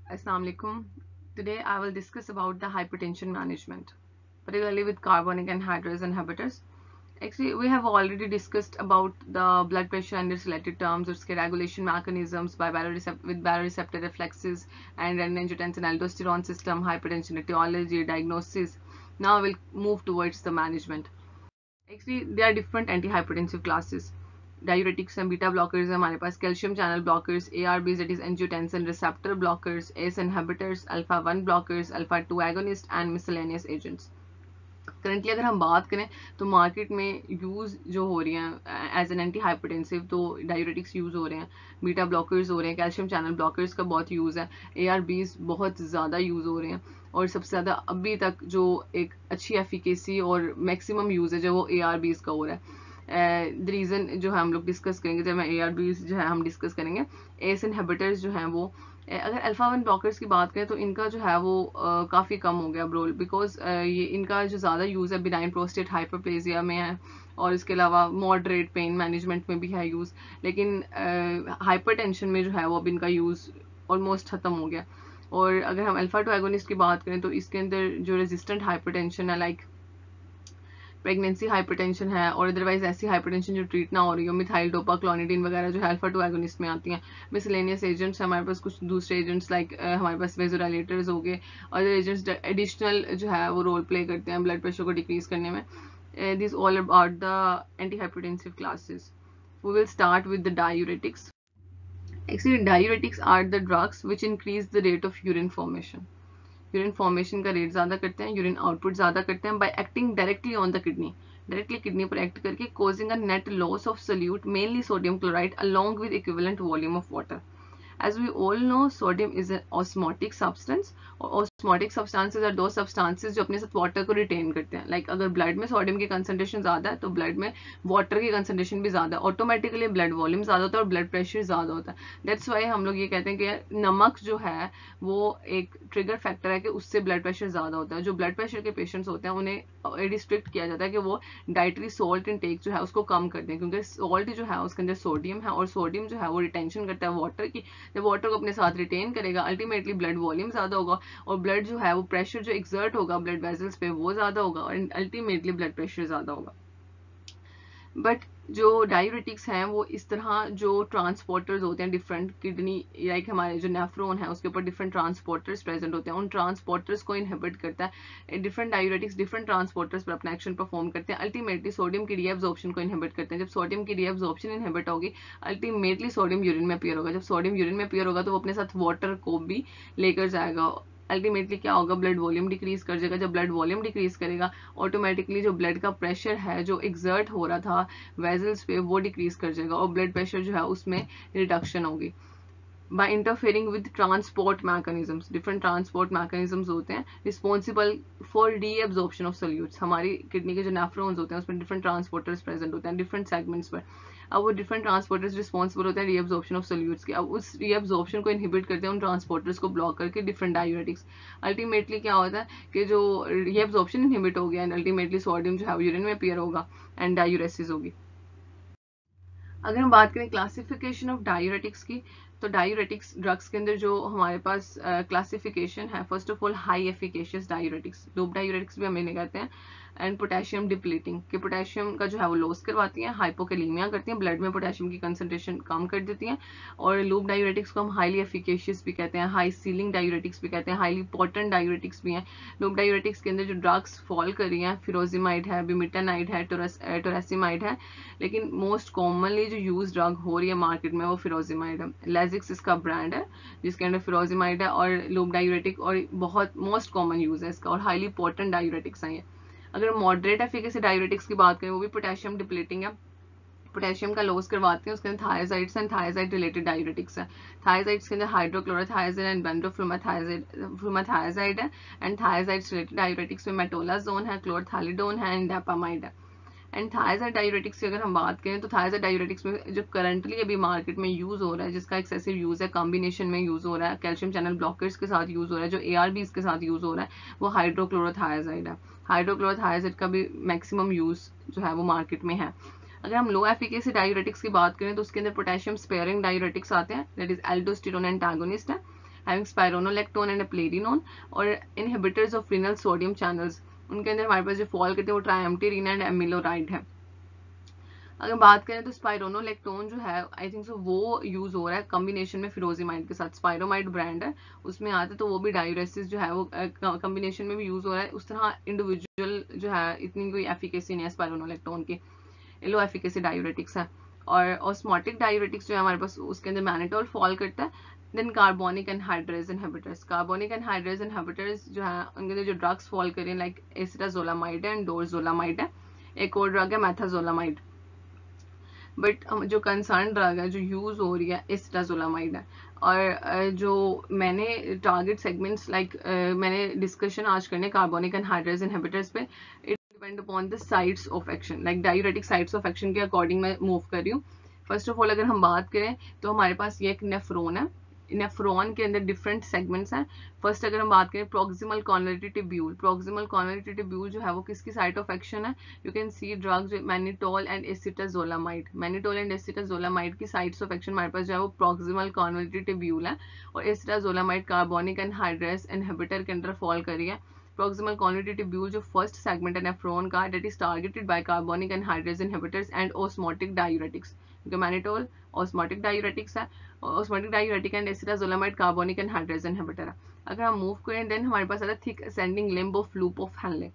Assalamu alaikum. Today I will discuss about the hypertension management, particularly with carbonic anhydrous inhibitors. Actually, we have already discussed about the blood pressure and its related terms, its regulation mechanisms by with baroreceptor reflexes and renin-angiotensin-aldosterone system, hypertension etiology, diagnosis. Now we'll move towards the management. Actually, there are different antihypertensive classes. Diuretics and beta blockers है हमारे पास, calcium channel blockers, ARBs that is angiotensin receptor blockers, ACE inhibitors, alpha 1 blockers, alpha 2 agonists and miscellaneous agents. Currently अगर हम बात करें तो market में use जो हो रही हैं एज एन एंटी हाइपरटेंसिव, तो डायूरेटिक्स यूज़ हो रहे हैं, बीटा ब्लॉकर्स हो रहे हैं, कैल्शियम चैनल ब्लॉकर्स का बहुत यूज़ है, ARBs बहुत ज़्यादा यूज़ हो रहे हैं, और सबसे ज़्यादा अभी तक जो एक अच्छी एफिकेसी और मैक्सिमम यूज़ है जो वो ARBs का हो रहा है. द रीज़न जो है हम लोग डिस्कस करेंगे, जब मैं ARBs जो है हम डिस्कस करेंगे. एस इनहिबिटर्स जो हैं वो, अगर अल्फा 1 ब्लॉकर्स की बात करें तो इनका जो है वो काफ़ी कम हो गया रोल, बिकॉज ये इनका जो ज़्यादा यूज़ है बिनाइन प्रोस्टेट हाइपरप्लेजिया में है, और इसके अलावा मॉडरेट पेन मैनेजमेंट में भी है यूज़, लेकिन हाइपरटेंशन में जो है वो अब इनका यूज़ ऑलमोस्ट ख़त्म हो गया. और अगर हम अल्फा 2 एगोनिस्ट की बात करें तो इसके अंदर जो रेजिस्टेंट हाइपरटेंशन है, लाइक प्रेगनेंसी हाइपरटेंशन है, और अदरवाइज ऐसी हाइपरटेंशन जो ट्रीट ना हो रही हो, मिथाइल डोपा क्लोनिडीन वगैरह जो है अल्फा 2 एगोनिस्ट में आती हैं. मिसलेनियस एजेंट्स हमारे पास कुछ दूसरे एजेंट्स लाइक हमारे पास वेजोडाइलेटर्स हो गए, अदर एजेंट्स एडिशनल जो है वो रोल प्ले करते हैं ब्लड प्रेशर को डिक्रीज करने में. This all about the anti hypertensive classes. We will start with the diuretics. Actually, diuretics are the drugs which increase the rate of urine formation. Urine formation का rate ज़्यादा करते हैं, urine output ज़्यादा करते हैं, bye acting directly on the kidney, directly kidney पर act करके, causing a net loss of solute mainly sodium chloride along with equivalent volume of water. As we all know, sodium is an osmotic substance. और osmotic substances are those substances जो अपने साथ water को retain करते हैं. Like अगर blood में sodium की कंसंट्रेशन ज़्यादा है तो ब्लड में वाटर की कंसंट्रेशन भी ज़्यादा है, ऑटोमेटिकली ब्लड वॉल्यूम ज़्यादा होता है और ब्लड प्रेशर ज़्यादा होता है. दैट्स वाई हम लोग ये कहते हैं कि नमक जो है वो एक ट्रिगर फैक्टर है कि उससे ब्लड प्रेशर ज़्यादा होता है. जो ब्लड प्रेशर के पेशेंट्स होते हैं उन्हें रिस्ट्रिक्ट किया जाता है कि वो डाइटरी सॉल्ट इनटेक जो है उसको कम कर दें, क्योंकि सॉल्ट जो है उसके अंदर सोडियम है, और सोडियम जो है वो रिटेंशन करता है वाटर की. जब वाटर को अपने साथ रिटेन करेगा, अल्टीमेटली ब्लड वॉल्यूम ज़्यादा होगा, और ब्लड जो है वो प्रेशर जो एक्सर्ट होगा ब्लड वेजल्स पे वो ज़्यादा होगा, और अल्टीमेटली ब्लड प्रेशर ज़्यादा होगा. बट जो डायूरेटिक्स हैं वो इस तरह जो ट्रांसपोर्टर्स होते हैं डिफरेंट किडनी, लाइक हमारे जो नेफ्रॉन है उसके ऊपर डिफरेंट ट्रांसपोर्टर्स प्रेजेंट होते हैं, उन ट्रांसपोर्टर्स को इनहिबिट करता है. डिफरेंट डायूरेटिक्स डिफरेंट ट्रांसपोर्टर्स पर अपना एक्शन परफॉर्म करते हैं. अल्टीमेटली सोडियम की रीएब्जॉर्प्शन को इनहिबिट करते हैं. जब सोडियम की रीएब्जॉर्प्शन इनहिबिट होगी, अल्टीमेटली सोडियम यूरिन में अपीयर होगा. जब सोडियम यूरिन में अपीयर होगा तो वो अपने साथ वाटर को भी लेकर जाएगा. अल्टीमेटली क्या होगा, ब्लड वॉल्यूम डिक्रीज कर जाएगा. जब ब्लड वॉल्यूम डिक्रीज करेगा, ऑटोमेटिकली जो ब्लड का प्रेशर है जो एक्सर्ट हो रहा था वेजल्स पे वो डिक्रीज कर जाएगा, और ब्लड प्रेशर जो है उसमें रिडक्शन होगी. by interfering with transport mechanisms, different transport mechanisms होते हैं responsible for reabsorption of solutes. हमारी किडनी के जो नेफ्रॉन्स होते हैं उसमें different transporters present होते हैं different segments पर. अब वो different transporters responsible होते हैं reabsorption of solutes के. अब उस reabsorption को inhibit करते हैं उन transporters को block करके different diuretics. ultimately क्या होता है कि जो reabsorption inhibit हो गया and ultimately sodium जो है यूरिन में appear होगा and diuresis होगी. अगर हम बात करें क्लासिफिकेशन ऑफ डायूरेटिक्स की, तो डायूरेटिक्स ड्रग्स के अंदर जो हमारे पास क्लासिफिकेशन है, first of all high efficacious diuretics, dope diuretics भी हम इन्हें कहते हैं, एंड पोटेशियम डिप्लीटिंग, कि पोटेशियम का जो है वो लॉस करवाती हैं, हाइपोकैलेमिया करती हैं, ब्लड में पोटेशियम की कंसंट्रेशन कम कर देती हैं. और लूप डायूरेटिक्स को हम हाईली एफिकेशियस भी कहते हैं, हाई सीलिंग डायूरेटिक्स भी कहते हैं, हाईली पोटेंट डायूरेटिक्स भी हैं. लूप डायूरेटिक्स के अंदर जो ड्रग्स फॉल कर रही हैं, फिरोजिमाइड है, बिमिटानाइड है, टोरेसिमाइड है, लेकिन मोस्ट कॉमनली जो यूज ड्रग हो रही है मार्केट में वो फिरोजिमाइड है. लेजिक्स इसका ब्रांड है जिसके अंदर फिरोजिमाइड है, और लूप डायूरेटिक, और बहुत मोस्ट कॉमन यूज है इसका, और हाईली पोटेंट डायूरेटिक्स हैं ये. अगर मॉडरेट एफिकेसी डायूरेटिक्स की बात करें वो भी पोटेशियम डिप्लीटिंग है, पोटेशियम का लॉस करवाते हैं. उसके अंदर thyroids and thyroid related diuretics है. थायराइड्स के अंदर हाइड्रोक्लोरोथायजाइड एंड बेंडोफ्लूमाथायजाइड है, एंड थायराइड्स रिलेटेड डायूरेटिक्स में मेटोलाजोन है, क्लोरथैलिडोन है एंड डेपामाइड है. एंड थायराइड डायूरेटिक्स की अगर हम बात करें तो थायराइड डायूरेटिक्स में जो करंटली अभी मार्केट में यूज हो रहा है, जिसका एक्सेसिव यूज है, कॉम्बिनेशन में यूज हो रहा है, कैल्शियम चैनल ब्लॉकर्स के साथ यूज हो रहा है, जो ARBs के साथ यूज हो रहा है, वो हाइड्रोक्लोरोथायजाइड है. हाइड्रोक्लोरोथायजाइड का भी मैक्सिमम यूज जो है वो मार्केट में है. अगर हम लो एफिकेसी डायूरेटिक्स की बात करें तो उसके अंदर पोटेशियम स्पेयरिंग डायूरेटिक्स आते हैं, दैट इज एल्डोस्टेरोन एंटागोनिस्ट है. हैविंग स्पाइरोनोलैक्टोन एंड प्लेरिनोन, और inhibitors of renal sodium channels, उनके अंदर हमारे पास जो फॉल करते हैं वो ट्राइएम्टेरिन एंड एमिलोराइड है। अगर बात करें तो स्पाइरोनोलैक्टोन जो है आई थिंक सो वो यूज हो रहा है कॉम्बिनेशन में फिरोजीमाइड के साथ, स्पाइरोमाइड ब्रांड है उसमें आता है, तो वो भी डायूरेसिस जो है वो कॉम्बिनेशन में भी यूज हो रहा है। उस तरह इंडिविजुअल जो है इतनी कोई एफिकेसी नहीं है स्पाइरोनोलैक्टोन की, लो एफिकेसी डायूरेटिक्स है। और ऑस्मोटिक डायूरेटिक्स जो है हमारे पास उसके अंदर मैनिटोल फॉल करता है। Then carbonic anhydrase inhibitors, carbonic anhydrase inhibitors जो है उनके अंदर जो ड्रग्स फॉल कर रही हैं लाइक एसिटाजोलामाइड है एंड डोरजोलामाइड है। एक और ड्रग है मैथाजोलामाइड, बट जो कंसर्न ड्रग है जो यूज हो रही है एसिटाजोलामाइड है। और जो मैंने टारगेट सेगमेंट्स लाइक मैंने डिस्कशन आज करने कार्बोनिक एनहाइड्रेज इनहिबिटर्स पे, it depend upon the sites of action, like diuretic sites of action के अकॉर्डिंग मैं मूव कर रही हूँ। फर्स्ट ऑफ ऑल अगर हम बात करें तो हमारे पास ये एक नेफ्रॉन है, नेफ्रॉन के अंदर डिफरेंट सेगमेंट्स हैं। फर्स्ट अगर हम बात करें proximal convolutive tubule, proximal convolutive tubule जो है वो किसकी साइट ऑफ एक्शन है, you can C drugs mannitol and acetazolamide, mannitol and acetazolamide की साइट्स ऑफ एक्शन हमारे पास जो है वो प्रॉक्सिमल कॉन्वोल्यूटिव ट्यूब्यूल है, और एसिटाजोलामाइड कार्बोनिक एनहाइड्रेज इनहिबिटर के अंदर फॉल करी है। प्रॉक्सिमल कॉन्वोल्यूटिव ट्यूब्यूल जो फर्स्ट सेगमेंट है नेफ्रॉन का, that is targeted by carbonic anhydrase inhibitors and osmotic diuretics, क्योंकि मैनिटोल ऑस्मोटिक डायूरेटिक्स है, osmotic diuretic and acetazolamide carbonic anhydrase inhibitor है। अगर हम मूव करें देन हमारे पास आता है thick ascending limb of loop of Henle,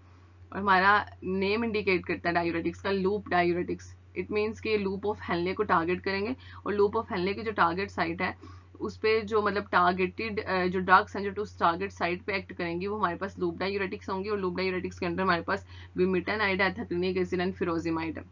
और हमारा नेम इंडिकेट करता है डायूरेटिक्स का लूप डायूरेटिक्स, इट मीन्स कि लूप ऑफ हेनले को टारगेट करेंगे, और लूप ऑफ हेनले की जो टारगेट साइट है उस पे जो मतलब टारगेटेड जो ड्रग्स हैं जो उस टारगेट साइट पे एक्ट करेंगी वो हमारे पास लूप डायूरेटिक्स होंगी, और लूप डायूरेटिक्स के अंदर हमारे पास विमिटानाइड, एथाक्लिनिक एसिड एंड फिरोजीमाइड है।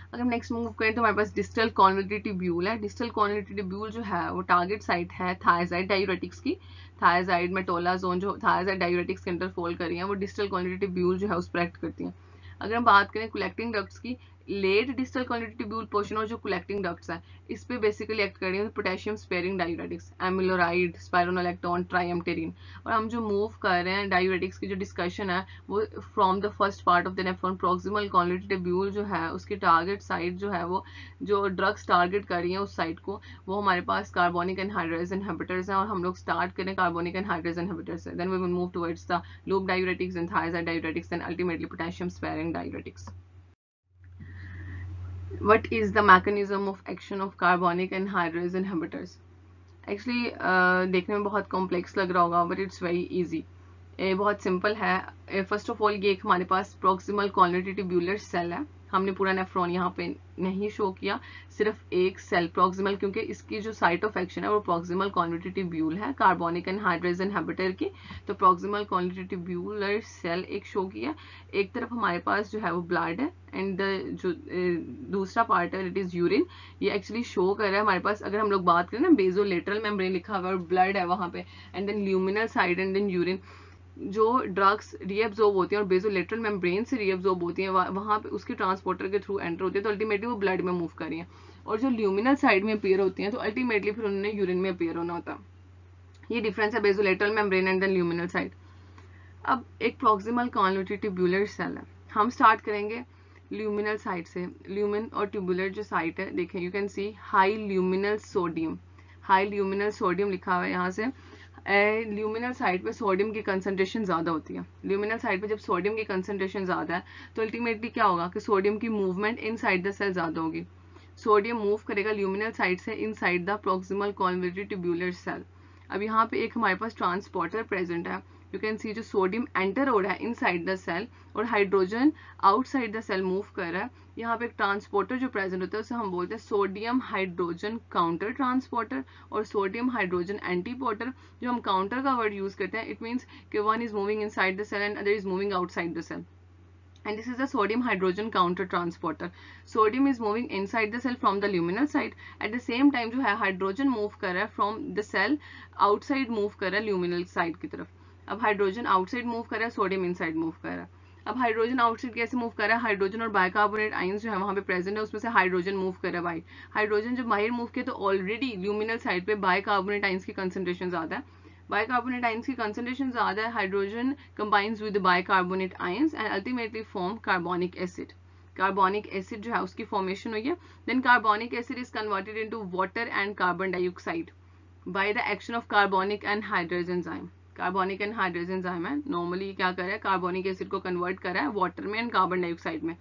अगर हम नेक्स्ट मूव करें तो हमारे पास डिस्टल कॉन्वोल्यूटिव ट्यूब्यूल है। डिस्टल कॉन्वोल्यूटिव ट्यूब्यूल जो है वो टारगेट साइट है थायजाइड डायूरेटिक्स की, थायजाइड मेटोलाजोन जो थायजाइड डायूरेटिक्स के अंदर फॉल करी है वो डिस्टल कॉन्वोल्यूटिव ट्यूब्यूल जो है उस पर एक्ट करती हैं। अगर हम बात करें कलेक्टिंग डक्ट्स की, लेट डिस्टल कॉन्वोल्यूटिव ट्यूब्यूल पोर्शन और जो कलेक्टिंग डक्ट्स है इस पे बेसिकली एक्ट कर रही है potassium sparing diuretics, amiloride, spironolactone, triamterene. और हम जो मूव कर रहे हैं डायूरेटिक्स की जो डिस्कशन है वो from the first part of the nephron proximal convolutive tubule जो है उसकी टारगेट साइट जो है वो जो ड्रग्स टारगेट कर रही है उस साइट को वो हमारे पास कार्बोनिक एनहाइड्रेज इनहिबिटर्स हैं, और हम लोग स्टार्ट करें कार्बोनिक एनहाइड्रेज इनहिबिटर्स से, then we will move towards the loop diuretics and thiazide diuretics and ultimately potassium sparing diuretics. What is the mechanism of action of carbonic anhydrase inhibitors? Actually देखने में बहुत complex लग रहा होगा but it's very easy, बहुत simple है। First of all ये एक हमारे पास प्रॉक्सिमल कॉन्वोल्यूटिव ट्यूब्यूलर सेल है, हमने पूरा नेफ्रॉन यहाँ पे नहीं शो किया, सिर्फ एक सेल प्रॉक्सिमल, क्योंकि इसकी जो साइट ऑफ एक्शन है वो प्रॉक्सिमल कॉन्वोल्यूटिव ट्यूब्यूल है कार्बोनिक एनहाइड्रेज इनहिबिटर की, तो प्रॉक्सिमल कॉन्वोल्यूटिव ट्यूब्यूलर सेल एक शो किया। एक तरफ हमारे पास जो है वो ब्लड है एंड जो दूसरा पार्ट है इट इज यूरिन, ये एक्चुअली शो कर रहा है हमारे पास। अगर हम लोग बात करें ना बेजोलेटरल मेम्ब्रेन लिखा हुआ है और ब्लड है वहां पे, and then luminal side and then urine, जो ड्रग्स रीएब्जॉर्ब होती हैं और बेसोलेटरल मेम्ब्रेन से रीएब्जॉर्ब होती हैं वहां पे उसके ट्रांसपोर्टर के थ्रू एंटर होती है, तो अल्टीमेटली वो ब्लड में मूव कर रही हैं, और जो ल्यूमिनल साइड में अपीयर होती हैं तो अल्टीमेटली फिर उन्होंने यूरिन में अपीयर होना होता है। ये डिफरेंस है basolateral membrane and then luminal side. अब एक प्रॉक्सिमल कॉन्वोल्यूटिव ट्यूब्यूलर सेल है, हम स्टार्ट करेंगे ल्यूमिनल साइड से। ल्यूमिन और ट्यूबुलर जो साइट है देखें, you can C high luminal sodium, high luminal sodium लिखा हुआ है यहाँ से। ल्यूमिनल साइड पे सोडियम की कंसंट्रेशन ज्यादा होती है, ल्यूमिनल साइड पे जब सोडियम की कंसंट्रेशन ज्यादा है तो अल्टीमेटली क्या होगा कि सोडियम की movement inside the cell ज्यादा होगी, सोडियम मूव करेगा ल्यूमिनल साइड से inside the proximal convolutive tubular cell. अब यहाँ पे एक हमारे पास ट्रांसपोर्टर प्रेजेंट है, यू कैन सी जो सोडियम एंटर हो रहा है इनसाइड द सेल और hydrogen outside the cell move कर रहा है। यहाँ पे एक ट्रांसपोर्टर जो प्रेजेंट होता है उसे हम बोलते हैं सोडियम हाइड्रोजन काउंटर ट्रांसपोर्टर और सोडियम हाइड्रोजन एंटीपोर्टर। जो हम काउंटर का वर्ड यूज करते हैं इट मीन्स कि one is moving inside the cell and other is moving outside the cell, and this is the sodium hydrogen counter transporter. Sodium is moving inside the cell from the luminal side, at the same time जो है hydrogen move कर रहा है from the cell outside move कर रहा है luminal side की तरफ। अब हाइड्रोजन आउटसाइड मूव कर रहा है, सोडियम इनसाइड मूव कर रहा है। अब हाइड्रोजन आउटसाइड कैसे मूव कर रहा है, हाइड्रोजन और बाइकार्बोनेट आयंस जो है वहां पे प्रेजेंट है उसमें से हाइड्रोजन मूव कर रहा है बाहर। हाइड्रोजन जब बाहर मूव किया तो ऑलरेडी ल्यूमिनल साइड पे बाइकार्बोनेट आयंस की कंसंट्रेशन ज्यादा है, बाइकार्बोनेट आयंस की कंसंट्रेशन ज्यादा है, hydrogen combines with bicarbonate ions and ultimately form carbonic acid. Carbonic acid जो है उसकी फॉर्मेशन हुई है, then carbonic acid is converted into water and carbon dioxide. By the action of carbonic anhydrase enzyme. Carbonic anhydrase enzyme है, normally क्या कर रहा है, कार्बोनिक एसिड को कन्वर्ट कर रहा है वाटर में एंड कार्बन डाइऑक्साइड में।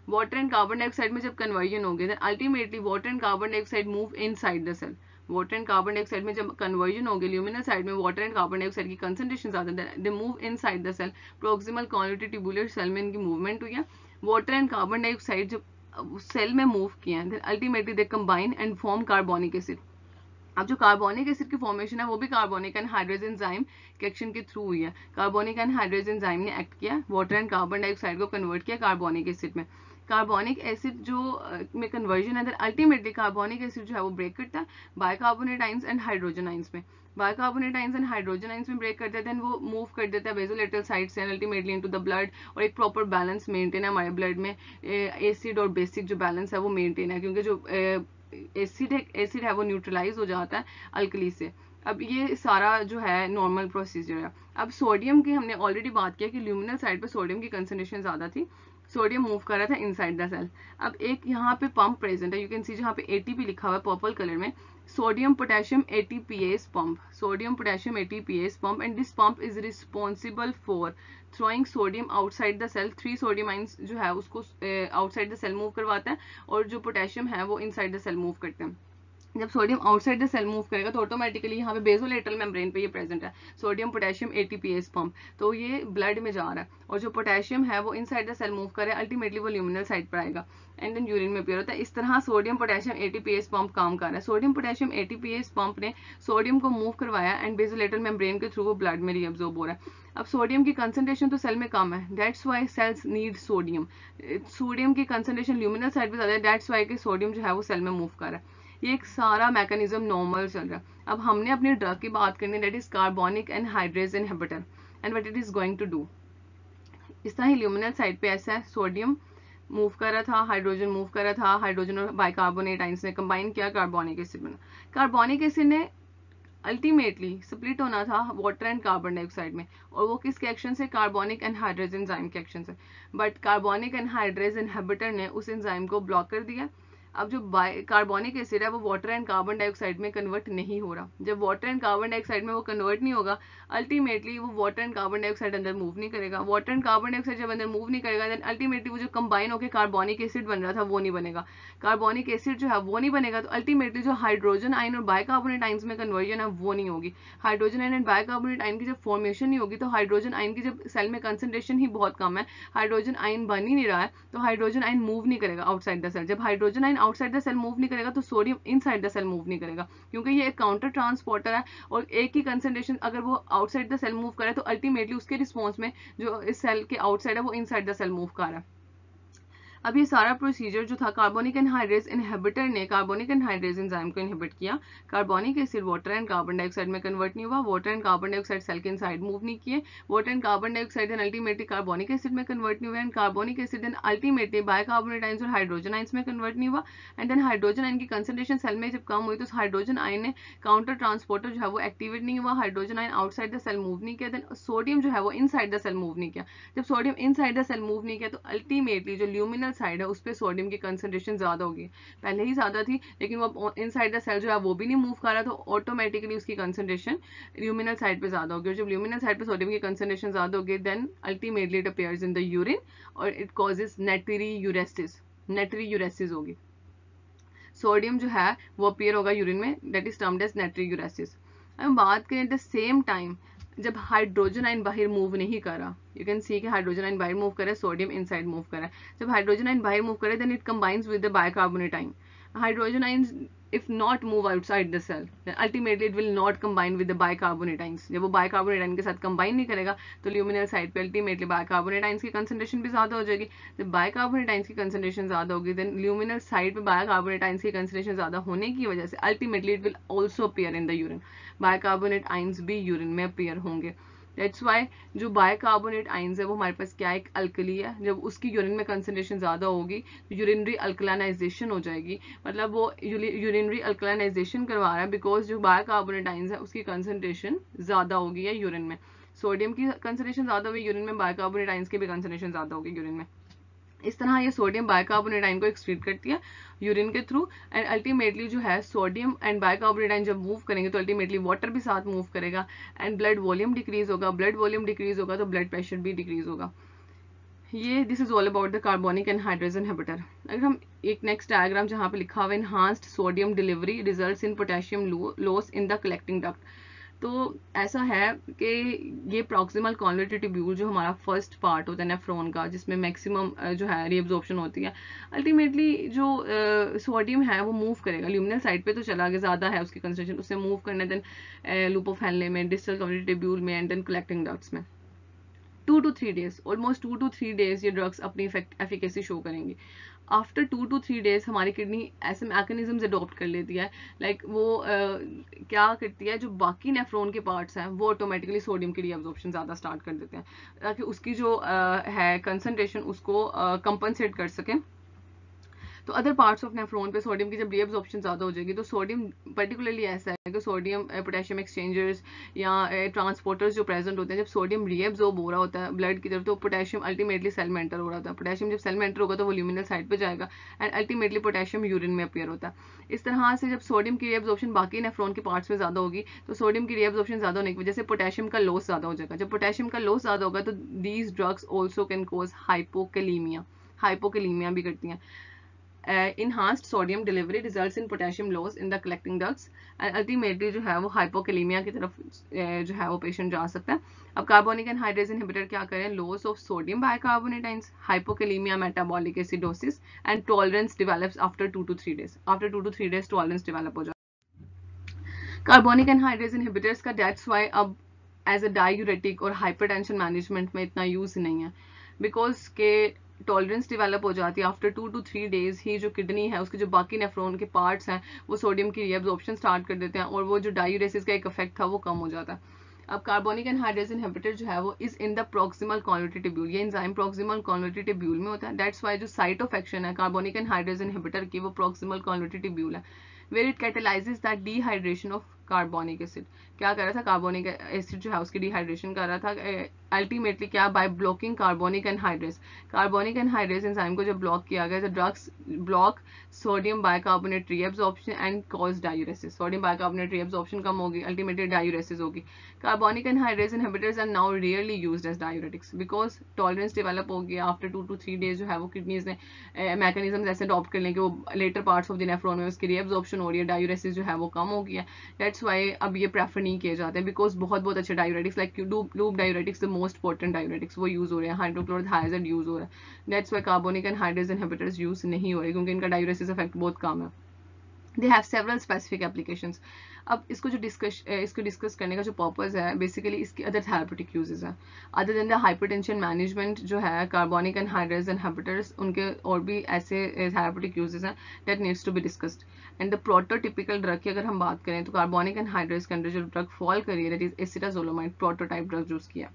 वाटर एंड कार्बन डाइऑक्साइड में जब कन्वर्जन होगी then ultimately water and carbon dioxide move inside the cell. Water and carbon dioxide में जब कन्वर्जन होगी ल्यूमिनल साइड में, वाटर एंड कार्बन डाइऑक्साइड की कंसंट्रेशन ज्यादा, they move inside the cell. Proximal convoluted tubular cell में इनकी movement हुई है। वाटर एंड कार्बन डाइऑक्साइड जब सेल में मूव किए हैं then ultimately they combine and form carbonic acid. अब जो कार्बोनिक एसिड की फॉर्मेशन है वो भी कार्बोनिक एनहाइड्रेज एंजाइम के एक्शन के थ्रू हुई है। कार्बोनिक एनहाइड्रेज एंजाइम ने एक्ट किया, वाटर एंड कार्बन डाइऑक्साइड को कन्वर्ट किया कार्बोनिक एसिड में। कार्बोनिक एसिड जो में कन्वर्जन है अल्टीमेटली कार्बोनिक एसिड जो है वो ब्रेक करता है bicarbonate ions and hydrogen ions में। Bicarbonate ions and hydrogen ions में ब्रेक करते हैं, वो मूव कर देता है बेसोलेटरल साइड से अल्टीमेटली इनटू द ब्लड, और एक प्रॉपर बैलेंस मेंटेन है हमारे ब्लड में। एसिड और बेसिक जो बैलेंस है वो मेंटेन है, क्योंकि जो एसिड है वो न्यूट्रलाइज हो जाता है अल्कली से। अब ये सारा जो है नॉर्मल प्रोसीजर है। अब सोडियम की हमने ऑलरेडी बात किया कि ल्यूमिनल साइड पे सोडियम की कंसंट्रेशन ज्यादा थी, सोडियम मूव कर रहा था इनसाइड द सेल। अब एक यहाँ पे पंप प्रेजेंट है, यू कैन सी जहाँ पे एटीपी लिखा हुआ है पर्पल कलर में, sodium potassium ATPase pump, sodium potassium ATPase pump, and this pump is responsible for throwing sodium outside the cell. 3 sodium ions जो है उसको आउटसाइड द सेल मूव करवाता है, और जो पोटेशियम है वो इनसाइड द सेल मूव करते हैं। जब sodium outside the cell move करेगा तो ऑटोमेटिकली यहाँ पे बेसोलेटरल मेम्ब्रेन पे ये प्रेजेंट है सोडियम पोटेशियम एटीपीएस पंप, तो ये ब्लड में जा रहा है, और जो पोटेशियम है वो इनसाइड द सेल मूव करे, अल्टीमेटली वो ल्यूमिनल साइड पर आएगा एंड देन यूरिन में अपीयर होता है। इस तरह सोडियम पोटेशियम एटीपीएस पंप काम कर रहा है। सोडियम पोटेशियम एटीपीएस पंप ने सोडियम को मूव करवाया एंड बेसोलेटरल मेम्ब्रेन के थ्रू वो ब्लड में रीअब्सॉर्ब हो रहा है। अब सोडियम की कंसंट्रेशन तो सेल में कम है, that's why cells need sodium. Sodium की कंसंट्रेशन ल्यूमिनल साइड पे ज्यादा है, दैट्स वाई कि सोडियम जो है वो सेल में मूव कर रहा है। ये एक सारा मैकेनिज्म नॉर्मल चल रहा है। अब हमने अपनी ड्रग की बात करनी, that is carbonic anhydrase inhibitor, and what it is going to do. इस तरह ही ल्यूमिनल साइड पे ऐसा है, सोडियम मूव कर रहा था, हाइड्रोजन मूव कर रहा था, हाइड्रोजन और बाइकार्बोनेट आइंस ने कंबाइन किया, कार्बोनिक एसिड बना। कार्बोनिक एसिड ने अल्टीमेटली स्प्लिट होना था वाटर एंड कार्बन डाइऑक्साइड में, और वो किसके एक्शन से, कार्बोनिक एनहाइड्रेज एंजाइम के एक्शन से। बट कार्बोनिक एनहाइड्रेज इनहिबिटर ने उस एंजाइम को ब्लॉक कर दिया। अब जो कार्बोनिक एसिड है वो वाटर एंड कार्बन डाइऑक्साइड में कन्वर्ट नहीं हो रहा। जब वाटर एंड कार्बन डाइऑक्साइड में वो कन्वर्ट नहीं होगा, अल्टीमेटली वो वाटर एंड कार्बन डाइऑक्साइड अंदर मूव नहीं करेगा। वाटर एंड कार्बन डाइऑक्साइड जब अंदर मूव नहीं करेगा देन अल्टीमेटली वो जो कंबाइन होकर कार्बोनिक एसिड बन रहा था वो नहीं बनेगा। कार्बोनिक एसिड जो है वो नहीं बनेगा, तो अल्टीमेटली जो हाइड्रोजन आयन और बाइकार्बोनेट आइंस में कन्वर्जन है वो नहीं होगी। Hydrogen ion and bicarbonate ion की जब फॉर्मेशन नहीं होगी, तो हाइड्रोजन आयन की जब सेल में कंसंट्रेशन ही बहुत कम है, हाइड्रोजन आयन बन ही नहीं रहा है, तो हाइड्रोजन आयन मूव नहीं करेगा आउटसाइड द सेल। जब hydrogen ion outside the cell move नहीं करेगा तो sodium inside the cell move नहीं करेगा, क्योंकि ये एक काउंटर ट्रांसपोर्टर है, और एक ही कंसंट्रेशन अगर वो आउटसाइड द सेल मूव करे तो अल्टीमेटली उसके रिस्पॉन्स में जो इस सेल के आउटसाइड है वो इनसाइड द सेल मूव कर रहा है। अब ये सारा प्रोसीजर जो था, कार्बोनिक एनहाइड्रेज इनहिबिटर ने कार्बोनिक एनहाइड्रेज एंजाइम को इनहिबिट किया। Carbonic acid water and carbon dioxide में कन्वर्ट नहीं हुआ, water and carbon dioxide cell के इनसाइड मूव नहीं किए, water and carbon dioxide then ultimately carbonic acid में कन्वर्ट नहीं हुआ, and carbonic acid then ultimately bicarbonate ions और हाइड्रोजन आयंस में कन्वर्ट नहीं हुआ, एंड देन हाइड्रोजन आयन की कंसंट्रेशन सेल में जब कम हुई तो हाइड्रोजन आयन ने काउंटर ट्रांसपोर्टर जो है वो एक्टिवेट नहीं हुआ, hydrogen ion outside the cell move नहीं किया, देन सोडियम जो है वो इनसाइड द सेल मूव नहीं किया। जब sodium inside the cell move नहीं किया तो अल्टीमेटली जो ल्यूमिनल साइड है उस पर सोडियम की कंसंट्रेशन ज्यादा होगी, पहले ही ज्यादा थी लेकिन वो इनसाइड द सेल जो है वो भी नहीं मूव कर रहा, तो ऑटोमेटिकली उसकी कंसंट्रेशन ल्यूमिनल साइड पे ज्यादा होगी, और जब ल्यूमिनल साइड पे सोडियम की कंसंट्रेशन ज्यादा होगी then ultimately it appears in the urine और इट कॉजेस नेट्री यूरेसिस होगी। सोडियम जो है वो अपीयर होगा यूरिन में, that is termed as natriuresis. हम बात करें एट द सेम टाइम जब हाइड्रोजन आयन बाहर मूव नहीं कर रहा, यू कैन सी कि हाइड्रोजन आयन बाहर मूव कर रहा है, सोडियम इनसाइड मूव कर रहा है। जब हाइड्रोजन आयन बाहर मूव करे then it combines with the bicarbonate ion. Hydrogen ion if not move outside the cell then ultimately it will not combine with the bicarbonate ions। जब वो bicarbonate ion के साथ कंबाइन नहीं करेगा तो luminal side पे ultimately bicarbonate ions की concentration भी ज्यादा हो जाएगी। जब बाइकार्बोनेट आयंस की कंसंट्रेशन ज्यादा होगी देन ल्यूमिनल साइड पे बाइकार्बोनेट आयंस की कंसंट्रेशन ज्यादा होने की वजह से ultimately it will also appear in the urine. Bicarbonate ions भी यूरिन में अपीयर होंगे। दैट्स वाई जो बाइकार्बोनेट आयंस है वो हमारे पास क्या एक अल्कली है, जब उसकी यूरिन में कंसंट्रेशन ज्यादा होगी तो यूरिनरी अल्कलाइनाइजेशन हो जाएगी, मतलब वो यूरिनरी अल्कलाइनाइजेशन करवा रहा है बिकॉज जो बाइकार्बोनेट आयंस है उसकी कंसंट्रेशन ज्यादा होगी है यूरिन में। सोडियम की कंसंट्रेशन ज्यादा होगी यूरिन में, बाइकार्बोनेट आयंस की भी कंसंट्रेशन ज्यादा होगी यूरिन में। इस तरह ये सोडियम बाइकार्बोनेट आयन को एक्सक्रीट करती है यूरिन के थ्रू, एंड अल्टीमेटली जो है सोडियम एंड बाइकार्बोनेट आयन जब मूव करेंगे तो अल्टीमेटली वाटर भी साथ मूव करेगा एंड ब्लड वॉल्यूम डिक्रीज होगा, ब्लड वॉल्यूम डिक्रीज होगा तो ब्लड प्रेशर भी डिक्रीज होगा। ये this is all about the carbonic anhydrase inhibitor. अगर हम एक नेक्स्ट डायग्राम जहाँ पे लिखा हुआ है enhanced sodium delivery results in potassium loss in the collecting duct, तो ऐसा है कि ये प्रॉक्सिमल कॉन्वोल्यूटेड ट्यूब्यूल जो हमारा फर्स्ट पार्ट होता है नेफ्रॉन का, जिसमें मैक्सिमम जो है रीअब्जॉर्प्शन होती है, अल्टीमेटली जो सोडियम है वो मूव करेगा ल्यूमिनल साइड पे, तो चला गया, ज़्यादा है उसकी कंसंट्रेशन, उससे मूव करने देन लूप ऑफ हेनले में, डिस्टल कॉन्वोल्यूटेड ट्यूब्यूल में एंड देन कलेक्टिंग डक्ट्स में। 2 to 3 days, almost 2 to 3 days ये ड्रग्स अपनी एफिकेसी शो करेंगी। आफ्टर 2 to 3 days हमारी किडनी ऐसे मैकेनिज्म अडॉप्ट कर लेती है, लाइक वो क्या करती है, जो बाकी नेफ्रॉन के पार्ट्स हैं वो ऑटोमेटिकली सोडियम की रीअब्जॉर्प्शन ज़्यादा स्टार्ट कर देते हैं, ताकि उसकी जो है कंसनट्रेशन उसको कंपनसेट कर सकें। तो अदर पार्ट्स ऑफ नेफ्रॉन पे सोडियम की जब रीअब्जॉर्प्शन ज़्यादा हो जाएगी, तो सोडियम पर्टिकुलरली ऐसा है कि सोडियम पोटेशियम एक्सचेंजर्स या ट्रांसपोर्टर्स जो प्रेजेंट होते हैं, जब सोडियम रीअब्जॉर्ब हो रहा होता है ब्लड की तरफ, तो पोटेशियम अल्टीमेटली सेल में एंटर हो रहा होता है। पोटेशियम जब सेल में एंटर होगा तो वो ल्यूमिनल साइड पे जाएगा एंड अल्टीमेटली पोटेशियम यूरिन में अपीयर होता है। इस तरह से जब सोडियम की रीअब्जॉर्प्शन बाकी नेफ्रॉन के पार्ट्स में ज़्यादा होगी, तो सोडियम की रीअब्जॉर्प्शन ज़्यादा होने की वजह से पोटेशियम का लॉस ज़्यादा हो जाएगा। जब पोटेशियम का लॉस ज़्यादा होगा तो these drugs also can cause hypokalemia, hypokalemia भी करती हैं। enhanced sodium delivery results in potassium loss in the collecting ducts and ultimately जो है वो hypokalemia की तरफ जो है वो पेशेंट जा सकता है। अब कार्बोनिक एनहाइड्रेज इनहिबिटर क्या करें, loss of sodium bicarbonate ions, hypokalemia, metabolic acidosis and tolerance develops after 2 to 3 days। After 2 to 3 days tolerance develop हो जाता है। कार्बोनिक एनहाइड्रेज इनहिबिटर्स का दैट्स वाई अब एज अ डायूरेटिक और हाइपरटेंशन मैनेजमेंट में इतना यूज नहीं है, बिकॉज के टॉलरेंस डेवलप हो जाती है आफ्टर 2 to 3 days ही। जो किडनी है उसके जो बाकी नेफ्रॉन के पार्ट्स हैं वो सोडियम की रीअब्जॉर्प्शन स्टार्ट कर देते हैं और वो जो डायूरेसिस का एक इफेक्ट था वो कम हो जाता है। अब कार्बोनिक एनहाइड्रेज इनहिबिटर जो है वो is in the proximal convoluted tubule, ये एंजाइम प्रॉक्सिमल कॉन्वोल्यूटेड ट्यूब्यूल में होता है। दैट्स वाई जो साइट ऑफ एक्शन है कार्बोनिक एनहाइड्रेज इनहिबिटर की वो प्रॉक्सिमल कॉन्वोल्यूटेड ट्यूब्यूल है, where it catalyses that dehydration of carbonic acid. क्या कर रहा था, कार्बोनिक एसिड जो है उसकी डिहाइड्रेशन कर रहा था अल्टीमेटली क्या, by blocking carbonic anhydrase. Carbonic anhydrase enzyme को जब ब्लॉक किया गया तो drugs block sodium bicarbonate reabsorption and cause diuresis. Sodium bicarbonate reabsorption कम होगी, अल्टीमेटली डायूरेसिस होगी। Carbonic anhydrase inhibitors are now rarely used as diuretics because tolerance develop हो गया आफ्टर 2 to 3 days जो है वो किडनीज ने मैकेनिज्म ऐसे अडॉप्ट कर लें कि वो later parts of the nephron में उसकी रीअब्जॉर्प्शन हो रही है, डायूरेसिस जो है वो कम हो गया। दैट्स वाई अब ये प्रेफर नहीं किए जाते बिकॉज बहुत बहुत अच्छे diuretics like loop diuretics the most potent diuretics वो यूज हो रहे हैं, हाइड्रोक्लोरोथायाजाइड यूज हो रहा है। That's Y carbonic anhydrase inhibitors use नहीं हो रहे क्योंकि इनका डायूरेसिस इफेक्ट बहुत कम है। They have several specific applications. अब इसको डिस्कस करने का जो पर्पस है बेसिकली इसकी अदर थेरापेटिक यूजेस है other than the hypertension management जो है कार्बोनिक एनहाइड्रेज इनहिबिटर्स उनके और भी ऐसे थेरापेटिक यूजेस हैं that needs to be discussed. And the prototypical drug की अगर हम बात करें तो कार्बोनिक एनहाइड्रेज के अंदर जो ड्रग फॉल करी है that is acetazolamide, prototype drug use किया।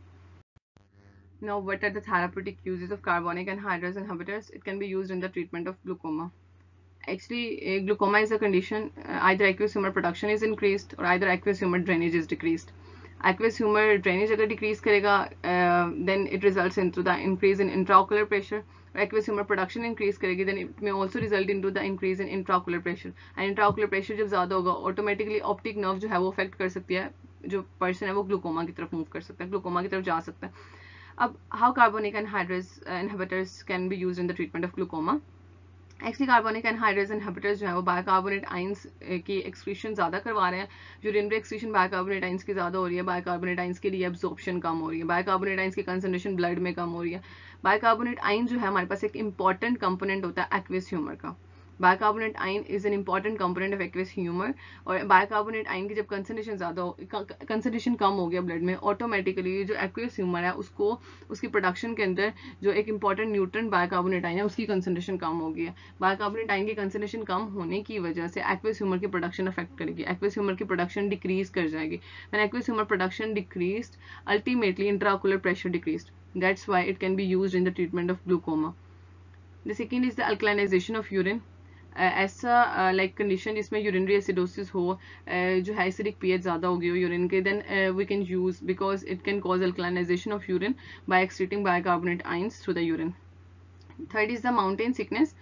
Now, what are the therapeutic uses of carbonic anhydrase inhibitors? It can be used in the treatment of glaucoma. Actually, glaucoma is a condition either aqueous humor production is increased or either aqueous humor drainage is decreased. Aqueous humor drainage अगर decrease करेगा then it results into the increase in intraocular pressure. Aqueous humor production increase करेगी then it may also result into the increase in intraocular pressure. And intraocular pressure जब ज़्यादा होगा automatically optic nerve जो है वो affect कर सकती है, जो person है वो ग्लूकोमा की तरफ मूव कर सकता है, ग्लूकोमा की तरफ जा सकता है। अब how carbonic anhydrase inhibitors can be used in the treatment of glaucoma? Actually carbonic anhydrase inhibitors जो है वो बाइकार्बोनेट आइंस की एक्सक्रीशन ज़्यादा करवा रहे हैं। यूरिनरी एक्सक्रीशन बाइकार्बोनेट आइंस की ज़्यादा हो रही है, बाइकार्बोनेट आइंस की रीअब्जॉर्प्शन कम हो रही है, बाइकार्बोनेट आइंस की कंसंट्रेशन ब्लड में कम हो रही है। बाइकार्बोनेट आइन जो है हमारे पास एक इंपॉर्टेंट कंपोनेंट होता है एक्वियस ह्यूमर का। बाइकार्बोनेट आइन is an important component of aqueous humour और बाइकार्बोनेट आइन की जब कंसंट्रेशन ज़्यादा कंसंट्रेशन कम हो गया ब्लड में, ऑटोमेटिकली जो एक्वियस ह्यूमर है उसको उसकी प्रोडक्शन के अंदर जो एक इंपॉर्टेंट न्यूट्रन बाइकार्बोनेट आइन है उसकी कंसंट्रेशन कम हो गई है। बाइकार्बोनेट आइन की कंसंट्रेशन कम होने की वजह से एक्वियस ह्यूमर की प्रोडक्शन अफेक्ट करेगी, एक्वियस ह्यूमर की प्रोडक्शन डिक्रीज कर जाएगी। When aqueous humour production decreased ultimately intraocular pressure decreased, that's why it can be used in the treatment of glaucoma. The second is the alkalinization of urine. ऐसा like condition जिसमें urinary acidosis हो, जो है acidic pH ज़्यादा हो गई हो urine के, then we can use because it can cause alkalinization of urine by excreting bicarbonate ions through the urine. Third is the mountain sickness.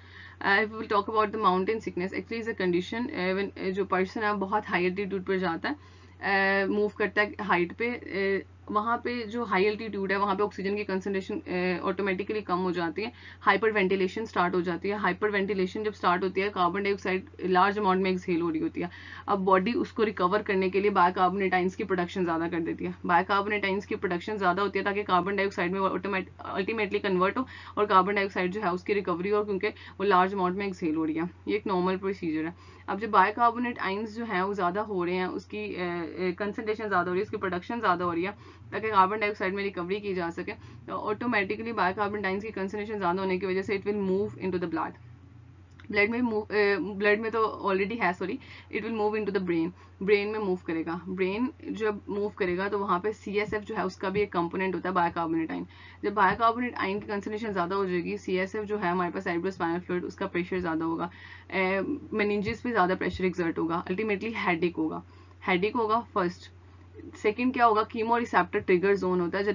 If we will talk about the mountain sickness, actually is a condition when जो person है बहुत high altitude पर जाता है, move करता है height पे, वहाँ पे जो हाई एल्टीट्यूड है वहाँ पे ऑक्सीजन की कंसंट्रेशन ऑटोमेटिकली कम हो जाती है, हाइपर वेंटिलेशन स्टार्ट हो जाती है. हाइपर वेंटिलेशन जब स्टार्ट होती है, कार्बन डाइऑक्साइड लार्ज अमाउंट में एक्सहेल हो रही होती है. अब बॉडी उसको रिकवर करने के लिए बायकार्बोनेट आयंस की प्रोडक्शन ज़्यादा कर देती है. बायकार्बोनेट आयंस की प्रोडक्शन ज़्यादा होती है ताकि कार्बन डाइऑक्साइड में अल्टीमेटली कन्वर्ट हो और कार्बन डाइऑक्साइड जो है उसकी रिकवरी हो, क्योंकि वो लार्ज अमाउंट में एक्सहेल हो रही है. ये एक नॉर्मल प्रोसीजर है. अब जब बायकार्बोनेट आयंस जो है वो ज़्यादा हो रहे हैं, उसकी कंसनट्रेशन ज़्यादा हो रही है, उसकी प्रोडक्शन ज़्यादा हो रही है ताकि कार्बन डाइऑक्साइड में रिकवरी की जा सके, तो ऑटोमेटिकली बायकार्बोनेट आयंस की कंसनट्रेशन ज़्यादा होने की वजह से it will move into the blood. Blood में तो ऑलरेडी है, sorry, it will move into the brain. Brain में मूव करेगा. ब्रेन जब मूव करेगा तो वहाँ पे CSF जो है उसका भी एक कंपोनेंट होता है बायकार्बोनेट आयन. जब बायकार्बोनेट आयन की कंसंट्रेशन ज़्यादा हो जाएगी, CSF जो है हमारे पास सेरेब्रोस्पाइनल फ्लूइड, उसका प्रेशर ज़्यादा होगा, मेनिंजेस पे ज़्यादा प्रेशर एक्सर्ट होगा, अल्टीमेटली हेडेक होगा. हेडेक होगा फर्स्ट. सेकंड क्या होगा, कीमो रिसेप्टर ट्रिगर जोन होता है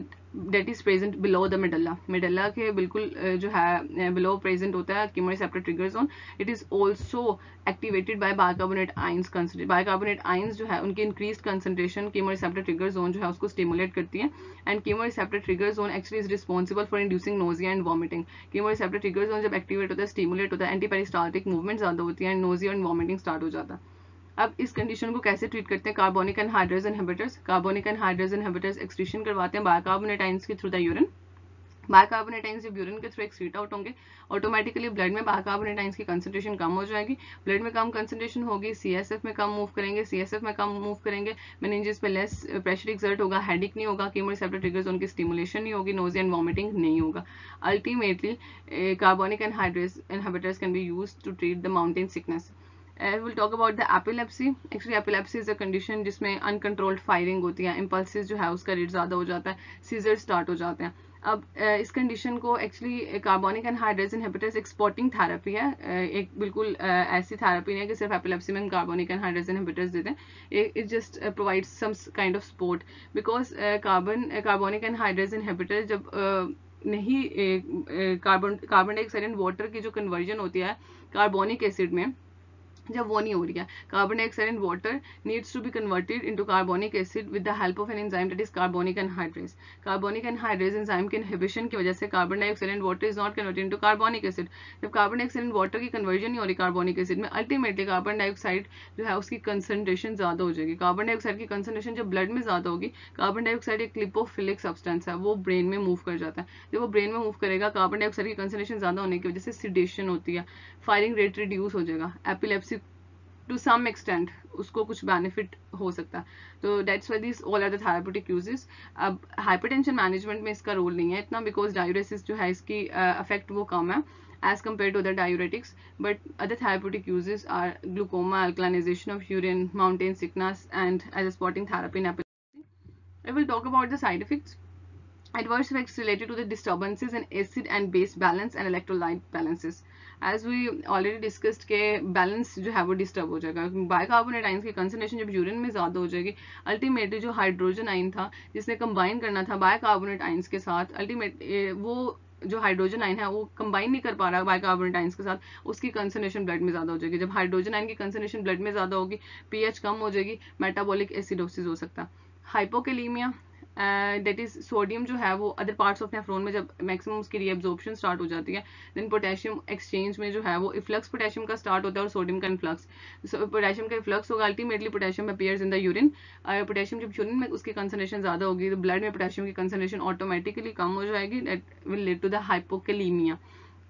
that is present below the medulla. Medulla के बिल्कुल जो है बिलो प्रेजेंट होता है chemo receptor trigger zone. It is also activated bye bicarbonate ions. Bicarbonate ions जो है उनकी increase concentration chemo receptor trigger zone जो है उसको स्टिमुलेट करती है. And chemo receptor trigger zone actually is responsible for inducing nausea and vomiting. Chemo receptor trigger zone जब activate होता है, स्टिमुलेट होता है, एंटी पेरिस्टाल्टिक मूवमेंट ज्यादा होती है and nausea and vomiting start हो जाता है. अब इस कंडीशन को कैसे ट्रीट करते हैं, carbonic anhydrase inhibitors. Carbonic anhydrase inhibitors excretion करवाते हैं बायकार्बोनेट आयंस के through the urine. Bicarbonate ions जब यूरिन के थ्रू एक्सक्रीट आउट होंगे, ऑटोमेटिकली ब्लड में बायकार्बोनेट आयंस की कंसंट्रेशन कम हो जाएगी. ब्लड में कम कंसंट्रेशन होगी, CSF में कम मूव करेंगे. CSF में कम मूव करेंगे, मेनिंजेस पे लेस प्रेशर एक्सर्ट होगा, हेडेक नहीं होगा, कीमो रिसेप्टर ट्रिगर जोन की स्टिमुलेशन नहीं होगी, नोजिया एंड वॉमिटिंग नहीं होगा. Ultimately carbonic anhydrase inhibitors can be used to treat the mountain sickness. We'll talk about the epilepsy. Actually epilepsy is a condition जिसमें uncontrolled firing होती है, impulses जो है उसका रेट ज़्यादा हो जाता है, सीजर स्टार्ट हो जाते हैं. अब इस कंडीशन को एक्चुअली कार्बोनिक एनहाइड्रेज इनहिबिटर्स एक स्पॉटिंग थेरेपी है. एक बिल्कुल ऐसी थेरेपी नहीं है कि सिर्फ एपिलेप्सी में कार्बोनिक एनहाइड्रेज इनहिबिटर्स देते हैं. It just provides some kind of support, because carbonic anhydrase inhibitor जब नहीं कार्बन डाइऑक्साइड एंड वाटर की जो कन्वर्जन होती है कार्बोनिक एसिड में, जब वो नहीं हो रही है, carbon dioxide and water needs to be converted into carbonic acid with the help of an enzyme that is carbonic anhydrase. Carbonic anhydrase enzyme के इनहिबिशन की वजह से carbon dioxide and water is not converted into carbonic acid. जब carbon dioxide and water की conversion नहीं हो रही carbonic acid में, अल्टीमेटली कार्बन डाइऑक्साइड जो है उसकी कंसंट्रेशन ज्यादा हो जाएगी. कार्बन डाइऑक्साइड की कंसंट्रेशन जब ब्लड में ज्यादा होगी, कार्बन डाइऑक्साइड एक लिपोफिलिक सब्सटेंस है, वो ब्रेन में मूव कर जाता है. जब वो ब्रेन में मूव करेगा, कार्बन डाइऑक्साइड की कंसंट्रेशन ज्यादा होने की वजह से सिडेशन होती है, फायरिंग रेट रिड्यूस हो जाएगा. एपिलेप्सी टू सम एक्सटेंट उसको कुछ बेनिफिट हो सकता है. तो that's why this all are the therapeutic uses. अब हाइपरटेंशन मैनेजमेंट में इसका रोल नहीं है इतना, बिकॉज डायूरेसिस जो है इसकी इफेक्ट वो कम है as compared to other diuretics, but other therapeutic uses are glaucoma, alkalinization of urine, mountain sickness, and as a spotting therapy in epilepsy. I will talk about the side effects. Adverse effects related to the disturbances in acid and base balance and electrolyte balances. As we already discussed के balance जो है वो disturb हो जाएगा. Bicarbonate ions की concentration जब urine में ज़्यादा हो जाएगी, अल्टीमेटली जो हाइड्रोजन आयन था जिसने कंबाइन करना था बायकार्बोनेट आयंस के साथ, अल्टीमेट वो जो हाइड्रोजन आयन है वो कंबाइन नहीं कर पा रहा बायकार्बोनेट आयंस के साथ, उसकी कंसंट्रेशन ब्लड में ज़्यादा हो जाएगी. जब हाइड्रोजन आयन की कंसंट्रेशन ब्लड में ज़्यादा होगी, pH कम हो जाएगी, मेटाबॉलिक एसिडोसिस हो सकता है. हाइपोकेलीमिया दैट इज सोडियम जो है वो अदर पार्ट्स ऑफ नेफ्रॉन में जब मैक्सिमम उसकी रीअब्जॉर्प्शन स्टार्ट हो जाती है, देन पोटेशियम एक्सचेंज में जो है वो इफ्लक्स पोटेशियम का स्टार्ट होता है और सोडियम का इन्फ्लक्स. पोटेशियम का इफ्लक्स होगा, ultimately potassium appears in the urine. Potassium जब यूरिन में उसकी कंसंट्रेशन ज्यादा होगी तो ब्लड में पोटेशियम की कंसंट्रेशन ऑटोमेटिकली कम हो जाएगी. That will lead to the hypokalemia.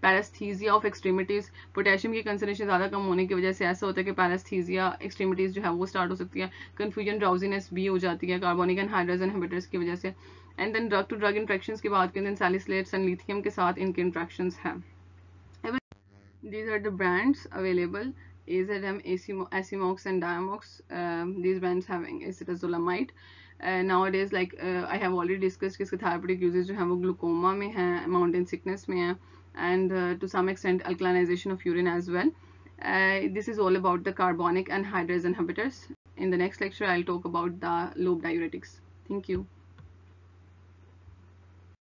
Paresthesia of extremities, potassium की कंसंट्रेशन ज्यादा कम होने की वजह से ऐसा होता है कि पैरास्थीजिया एक्सट्रीमिटीज जो है वो स्टार्ट हो सकती है. कंफ्यूजन, ड्राउजीनेस भी हो जाती है कार्बोनिक एनहाइड्रेज इनहिबिटर्स की वजह से. And then drug to drug interactions की बात करें, सैलिसिलेट्स एंड लिथियम के साथ इनके इंट्रैक्शंस हैं. These are the brands available: Azaram, Acimox and Diamox. These brands having acetazolamide. Nowadays, like I have already discussed, इसके therapeutic uses जो हैं वो ग्लूकोमा में हैं, mountain sickness में हैं, and to some extent alkalinization of urine as well. This is all about the carbonic anhydrase inhibitors. In the next lecture, I'll talk about the lobe diuretics. Thank you.